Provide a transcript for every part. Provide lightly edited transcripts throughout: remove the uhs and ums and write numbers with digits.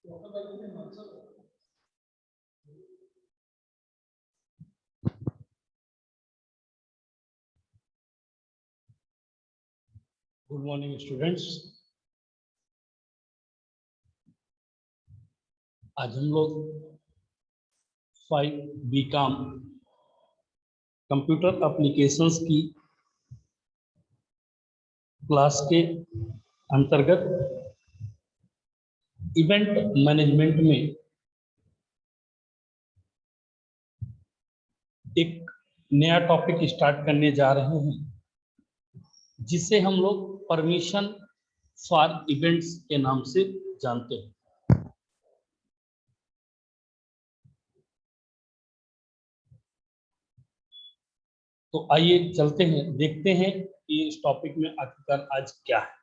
Good morning students. आज हम लोग 5 बीकॉम कंप्यूटर एप्लीकेशंस की क्लास के अंतर्गत इवेंट मैनेजमेंट में एक नया टॉपिक स्टार्ट करने जा रहे हैं, जिसे हम लोग परमिशन फॉर इवेंट्स के नाम से जानते हैं। तो आइए चलते हैं, देखते हैं कि इस टॉपिक में आखिरकार आज क्या है।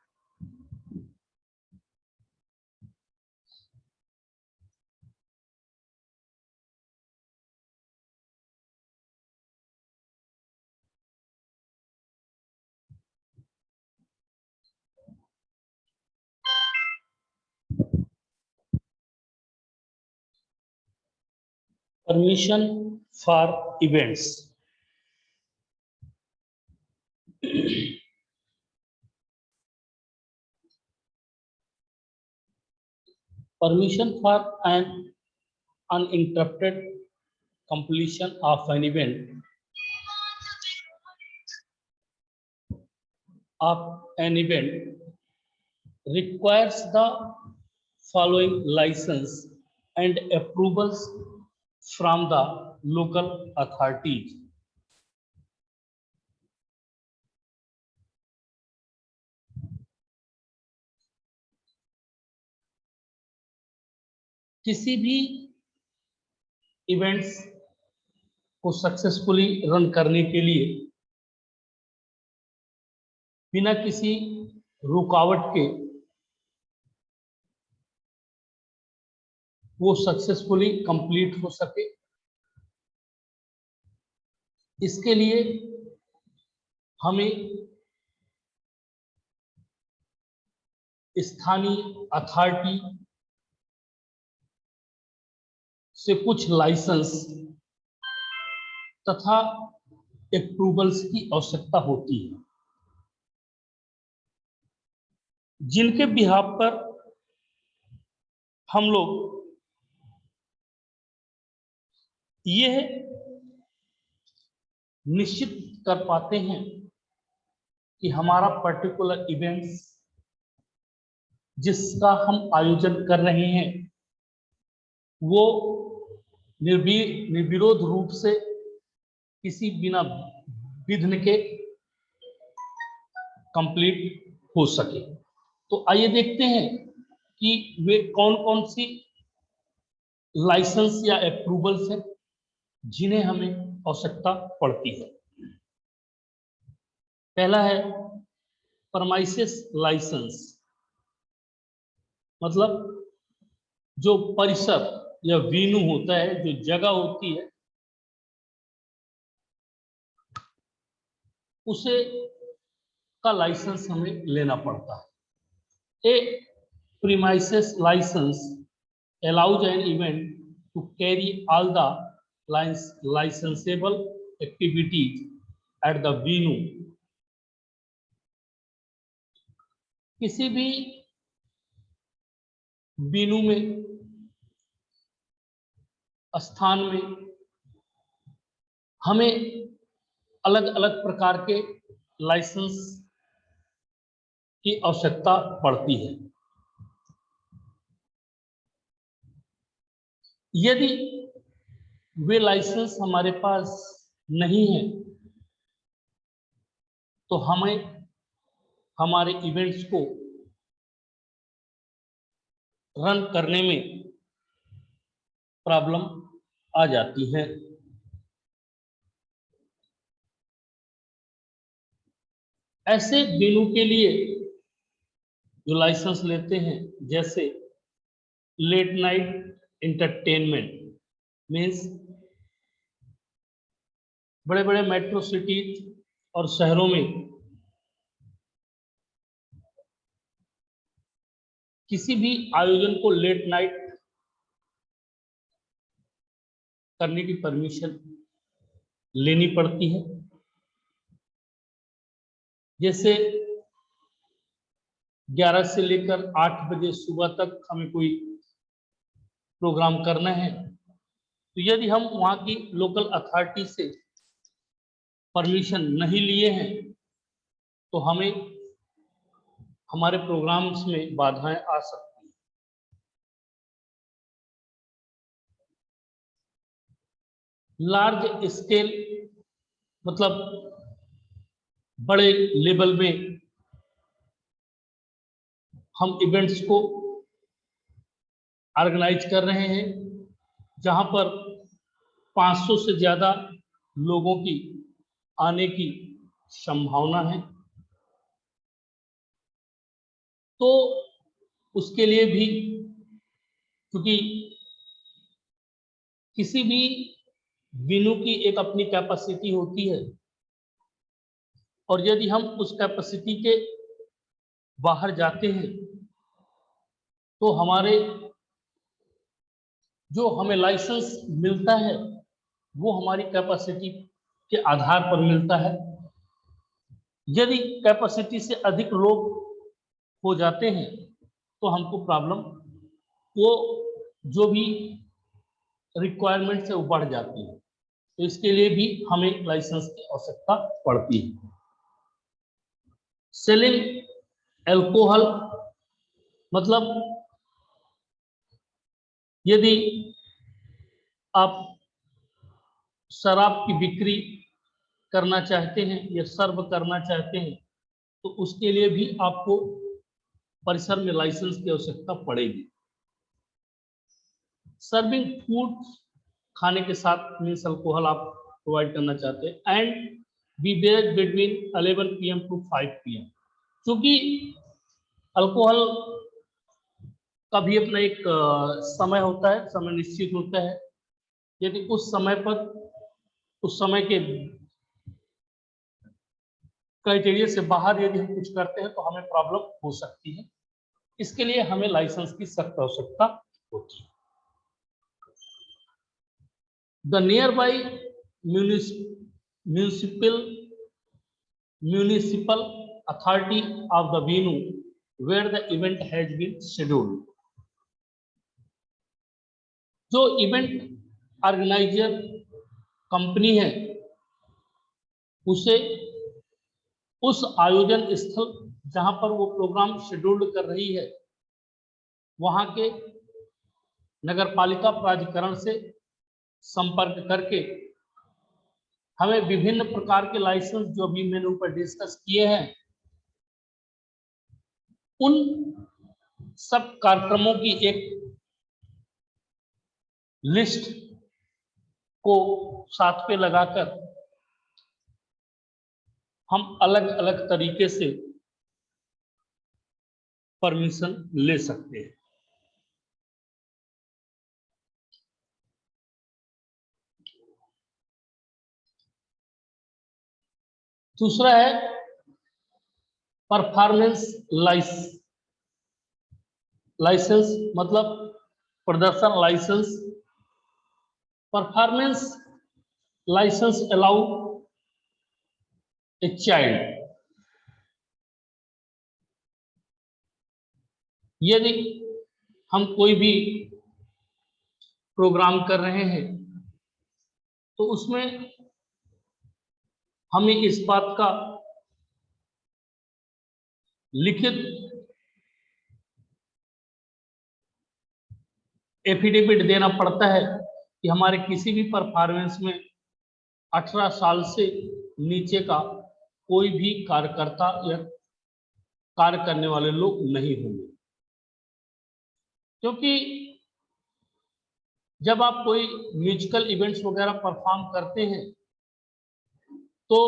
Permission for events. Permission for an uninterrupted completion of an event requires the following license and approvals from the local authorities. किसी भी इवेंट्स को सक्सेसफुली रन करने के लिए बिना किसी रुकावट के वो सक्सेसफुली कंप्लीट हो सके, इसके लिए हमें स्थानीय अथॉरिटी से कुछ लाइसेंस तथा अप्रूवल्स की आवश्यकता होती है, जिनके बिहाफ पर हम लोग यह निश्चित कर पाते हैं कि हमारा पर्टिकुलर इवेंट्स जिसका हम आयोजन कर रहे हैं वो निर्विरोध रूप से किसी बिना विघ्न के कंप्लीट हो सके। तो आइए देखते हैं कि वे कौन कौन सी लाइसेंस या अप्रूवल्स हैं जिन्हें हमें आवश्यकता पड़ती है। पहला है परमाइसेस लाइसेंस, मतलब जो परिसर या वेन्यू होता है, जो जगह होती है, उसे का लाइसेंस हमें लेना पड़ता है। A premises licence allows an event to carry all the licensable activities at the venue. किसी भी वेन्यू में, स्थान में हमें अलग अलग प्रकार के लाइसेंस की आवश्यकता पड़ती है। यदि वे लाइसेंस हमारे पास नहीं है तो हमें हमारे इवेंट्स को रन करने में प्रॉब्लम आ जाती है। ऐसे वेन्यू के लिए जो लाइसेंस लेते हैं, जैसे लेट नाइट एंटरटेनमेंट, मीन्स बड़े बड़े मेट्रो सिटीज और शहरों में किसी भी आयोजन को लेट नाइट करने की परमिशन लेनी पड़ती है। जैसे 11 से लेकर 8 बजे सुबह तक हमें कोई प्रोग्राम करना है, तो यदि हम वहाँ की लोकल अथॉरिटी से परमिशन नहीं लिए हैं तो हमें हमारे प्रोग्राम्स में बाधाएं आ सकती हैं। लार्ज स्केल मतलब बड़े लेवल में हम इवेंट्स को ऑर्गेनाइज कर रहे हैं, जहां पर 500 से ज्यादा लोगों की आने की संभावना है। तो उसके लिए भी, क्योंकि किसी भी वेन्यू की एक अपनी कैपेसिटी होती है, और यदि हम उस कैपेसिटी के बाहर जाते हैं तो हमारे जो हमें लाइसेंस मिलता है वो हमारी कैपेसिटी के आधार पर मिलता है। यदि कैपेसिटी से अधिक लोग हो जाते हैं तो हमको प्रॉब्लम, वो जो भी रिक्वायरमेंट है वो बढ़ जाती है, तो इसके लिए भी हमें लाइसेंस की आवश्यकता पड़ती है। सेलिंग अल्कोहल मतलब यदि आप शराब की बिक्री करना चाहते हैं या सर्व करना चाहते हैं तो उसके लिए भी आपको परिसर में लाइसेंस की आवश्यकता पड़ेगी। सर्विंग फूड, खाने के साथ मीन्स अल्कोहल आप प्रोवाइड करना चाहते हैं, and beverage between 11 PM to 5 PM। क्योंकि अल्कोहल का भी अपना एक समय होता है, समय निश्चित होता है। यदि उस समय पर, उस समय के क्राइटेरिया से बाहर यदि हम कुछ करते हैं तो हमें प्रॉब्लम हो सकती है। इसके लिए हमें लाइसेंस की सख्त आवश्यकता होती है। The near by municipal authority of the venue where the event has been scheduled। जो इवेंट ऑर्गेनाइजर कंपनी है उसे उस आयोजन स्थल जहां पर वो प्रोग्राम शेड्यूल्ड कर रही है वहां के नगरपालिका प्राधिकरण से संपर्क करके हमें विभिन्न प्रकार के लाइसेंस जो अभी मैंने ऊपर डिस्कस किए हैं उन सब कार्यक्रमों की एक लिस्ट को साथ पे लगाकर हम अलग अलग तरीके से परमिशन ले सकते हैं। दूसरा है परफॉर्मेंस लाइसेंस मतलब प्रदर्शन license. Performance license allow a child, यदि हम कोई भी प्रोग्राम कर रहे हैं तो उसमें हमें इस बात का लिखित एफिडेविट देना पड़ता है कि हमारे किसी भी परफॉर्मेंस में 18 साल से नीचे का कोई भी कार्यकर्ता या कार्य करने वाले लोग नहीं होंगे। क्योंकि जब आप कोई म्यूजिकल इवेंट्स वगैरह परफॉर्म करते हैं तो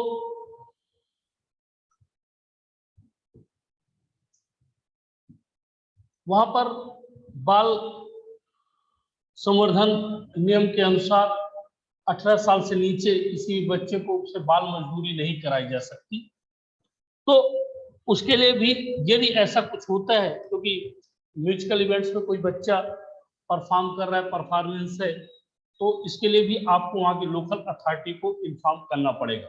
वहां पर बाल संवर्धन नियम के अनुसार 18 साल से नीचे किसी भी बच्चे को उससे बाल मजदूरी नहीं कराई जा सकती। तो उसके लिए भी यदि ऐसा कुछ होता है, क्योंकि म्यूजिकल इवेंट्स में कोई बच्चा परफॉर्म कर रहा है, परफॉर्मेंस है, तो इसके लिए भी आपको वहां की लोकल अथॉरिटी को इन्फॉर्म करना पड़ेगा।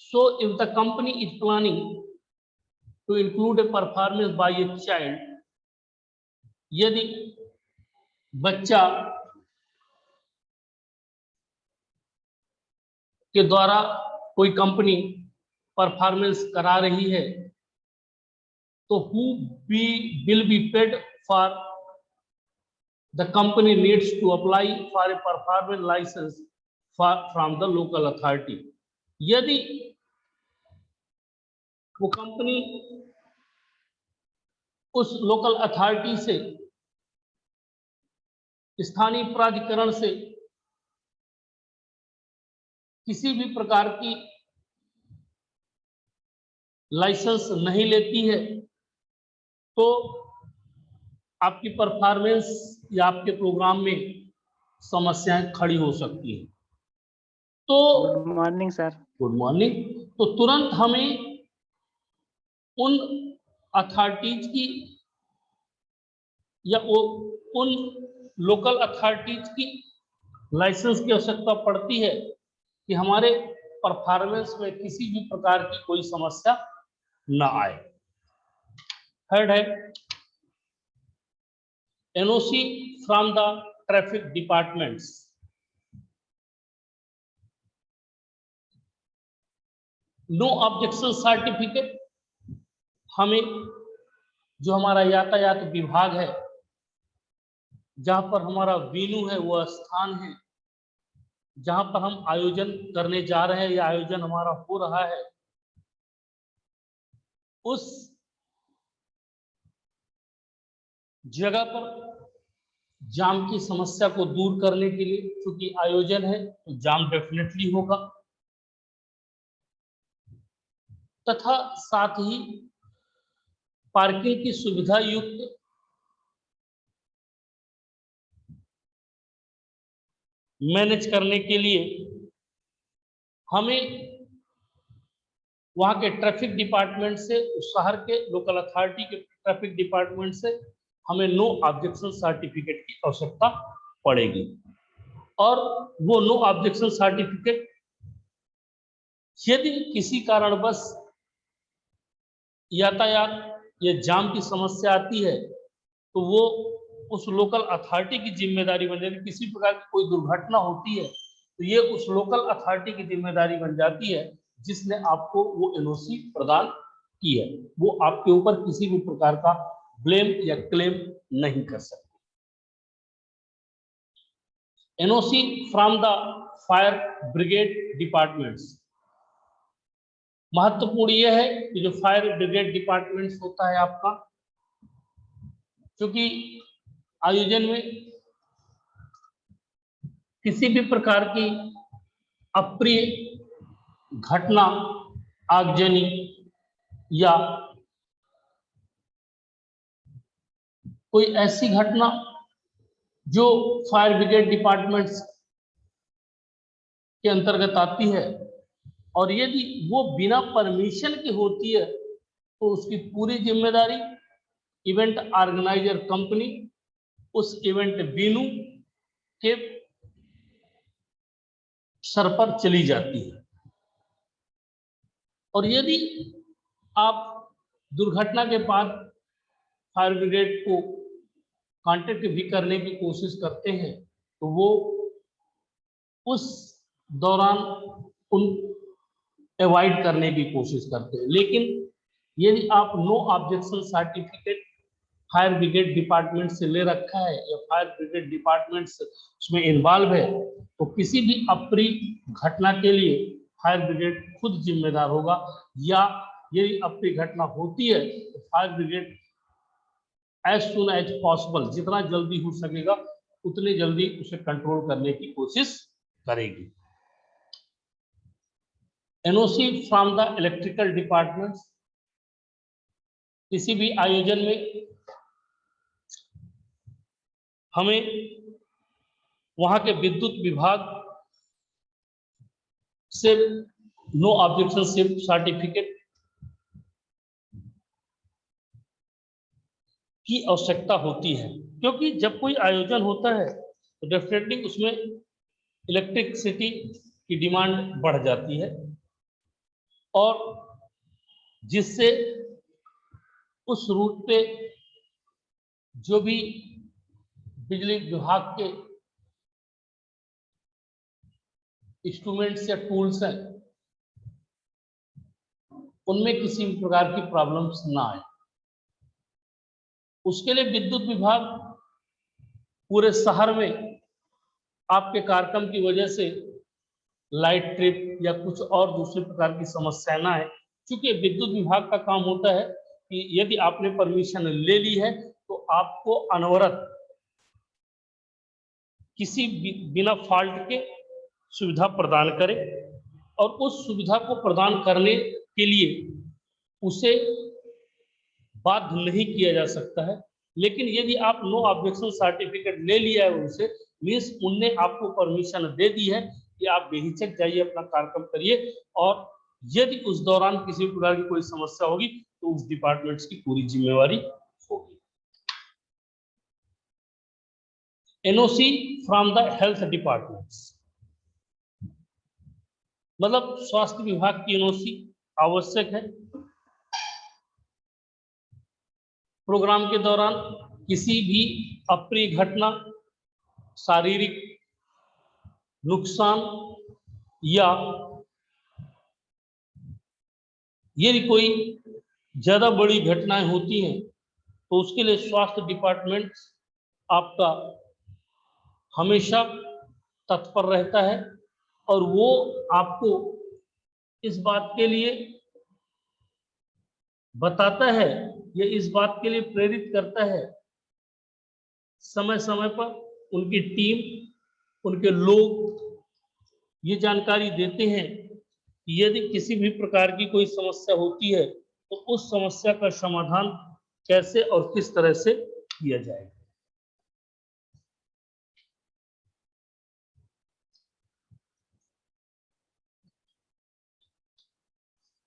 So if the company is planning to include a performance by a child, यदि बच्चा के द्वारा कोई कंपनी परफॉर्मेंस करा रही है, तो who will be paid for, the company needs to apply for a performance license from the local authority। यदि वो कंपनी उस लोकल अथॉरिटी से, स्थानीय प्राधिकरण से किसी भी प्रकार की लाइसेंस नहीं लेती है, तो आपकी परफॉर्मेंस या आपके प्रोग्राम में समस्याएं खड़ी हो सकती हैं। तो good morning sir. Good morning. तो तुरंत हमें उन अथॉरिटीज की या उन लोकल अथॉरिटीज की लाइसेंस की आवश्यकता पड़ती है कि हमारे परफॉर्मेंस में किसी भी प्रकार की कोई समस्या न आए। थर्ड है NOC from the traffic departments. No objection certificate, हमें जो हमारा यातायात विभाग है, जहां पर हमारा वेन्यू है, वह स्थान है जहां पर हम आयोजन करने जा रहे हैं या आयोजन हमारा हो रहा है, उस जगह पर जाम की समस्या को दूर करने के लिए, क्योंकि आयोजन है तो जाम डेफिनेटली होगा, तथा साथ ही पार्किंग की सुविधा युक्त मैनेज करने के लिए हमें वहां के ट्रैफिक डिपार्टमेंट से, उस शहर के लोकल अथॉरिटी के ट्रैफिक डिपार्टमेंट से हमें नो ऑब्जेक्शन सर्टिफिकेट की आवश्यकता पड़ेगी। और वो नो ऑब्जेक्शन सर्टिफिकेट यदि किसी कारणवश यातायात या जाम की समस्या आती है, तो वो उस लोकल अथॉरिटी की जिम्मेदारी बन जाती है। किसी प्रकार की कोई दुर्घटना होती है तो ये उस लोकल अथॉरिटी की जिम्मेदारी बन जाती है जिसने आपको वो एनओसी प्रदान की है। वो आपके ऊपर किसी भी प्रकार का ब्लेम या क्लेम नहीं कर सकते। NOC from the fire brigade departments, महत्वपूर्ण यह है कि जो फायर ब्रिगेड डिपार्टमेंट्स होता है आपका, क्योंकि आयोजन में किसी भी प्रकार की अप्रिय घटना, आगजनी या कोई ऐसी घटना जो फायर ब्रिगेड डिपार्टमेंट्स के अंतर्गत आती है, और यदि वो बिना परमिशन की होती है तो उसकी पूरी जिम्मेदारी इवेंट ऑर्गेनाइजर कंपनी, उस इवेंट वेन्यू के सर पर चली जाती है। और यदि आप दुर्घटना के बाद फायर ब्रिगेड को कांटेक्ट भी करने की कोशिश करते हैं तो वो उस दौरान उन अवॉइड करने की कोशिश करते हैं। लेकिन यदि आप no objection certificate fire brigade department से ले रखा है या फायर ब्रिगेड डिपार्टमेंट उसमें इन्वॉल्व है, तो किसी भी अप्रिय घटना के लिए फायर ब्रिगेड खुद जिम्मेदार होगा, या यदि अप्रिय घटना होती है तो fire brigade as soon as possible, जितना जल्दी हो सकेगा उतनी जल्दी उसे कंट्रोल करने की कोशिश करेगी। NOC from the electrical department, किसी भी आयोजन में हमें वहां के विद्युत विभाग से नो ऑब्जेक्शन सर्टिफिकेट की आवश्यकता होती है, क्योंकि जब कोई आयोजन होता है तो डेफिनेटली उसमें इलेक्ट्रिसिटी की डिमांड बढ़ जाती है और जिससे उस रूट पे जो भी बिजली विभाग के इंस्ट्रूमेंट्स या टूल्स हैं उनमें किसी भी प्रकार की प्रॉब्लम्स ना आए। उसके लिए विद्युत विभाग पूरे शहर में आपके कार्यक्रम की वजह से लाइट ट्रिप या कुछ और दूसरे प्रकार की समस्या ना है, क्योंकि विद्युत विभाग का काम होता है कि यदि आपने परमिशन ले ली है तो आपको अनवरत किसी बिना फॉल्ट के सुविधा प्रदान करे और उस सुविधा को प्रदान करने के लिए उसे बाध्य नहीं किया जा सकता है। लेकिन यदि आप नो ऑब्जेक्शन सर्टिफिकेट ले लिया है उनसे, मीन्स उनने आपको परमिशन दे दी है कि आप बेहिचक जाइए अपना कार्यक्रम करिए और यदि उस दौरान किसी प्रकार की कोई समस्या होगी तो उस डिपार्टमेंट्स की पूरी जिम्मेवारी होगी। NOC from the health departments, मतलब स्वास्थ्य विभाग की एनओसी आवश्यक है। प्रोग्राम के दौरान किसी भी अप्रिय घटना, शारीरिक नुकसान या यदि कोई ज्यादा बड़ी घटनाएं होती हैं तो उसके लिए स्वास्थ्य डिपार्टमेंट आपका हमेशा तत्पर रहता है और वो आपको इस बात के लिए बताता है या इस बात के लिए प्रेरित करता है, समय समय पर उनकी टीम, उनके लोग ये जानकारी देते हैं कि यदि किसी भी प्रकार की कोई समस्या होती है तो उस समस्या का समाधान कैसे और किस तरह से किया जाए।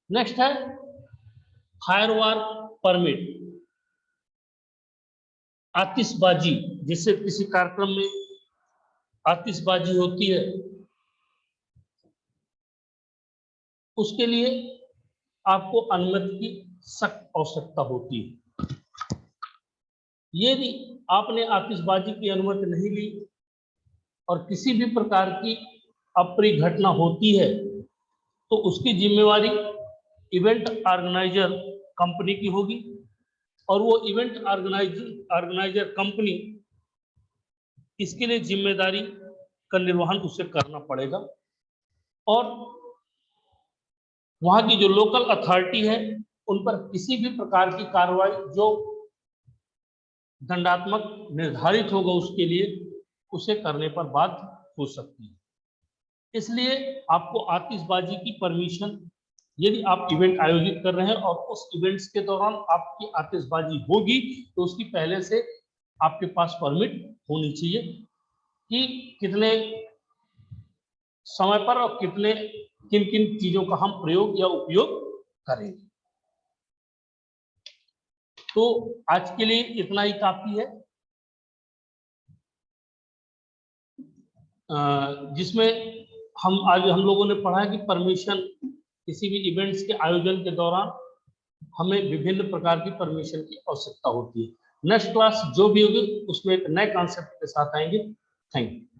नेक्स्ट है फायरवर्क परमिट, आतिशबाजी, जिससे किसी कार्यक्रम में आतिशबाजी होती है उसके लिए आपको अनुमति की सख्त आवश्यकता होती है। यदि आपने आतिशबाजी की अनुमति नहीं ली और किसी भी प्रकार की अप्रिय घटना होती है तो उसकी जिम्मेवारी इवेंट ऑर्गेनाइजर कंपनी की होगी और वो इवेंट ऑर्गेनाइजर कंपनी इसके लिए जिम्मेदारी का निर्वहन उसे करना पड़ेगा और वहां की जो लोकल अथॉरिटी है उन पर किसी भी प्रकार की कार्रवाई जो दंडात्मक निर्धारित होगा उसके लिए उसे करने पर बाध्य हो सकती है। इसलिए आपको आतिशबाजी की परमिशन, यदि आप इवेंट आयोजित कर रहे हैं और उस इवेंट्स के दौरान आपकी आतिशबाजी होगी तो उसकी पहले से आपके पास परमिट होनी चाहिए कि कितने समय पर और कितने किन किन चीजों का हम प्रयोग या उपयोग करेंगे। तो आज के लिए इतना ही काफी है, जिसमें हम लोगों ने पढ़ा है कि परमिशन किसी भी इवेंट्स के आयोजन के दौरान हमें विभिन्न प्रकार की परमिशन की आवश्यकता होती है। नेक्स्ट क्लास जो भी होगी उसमें एक नए कॉन्सेप्ट के साथ आएंगे। Thank you.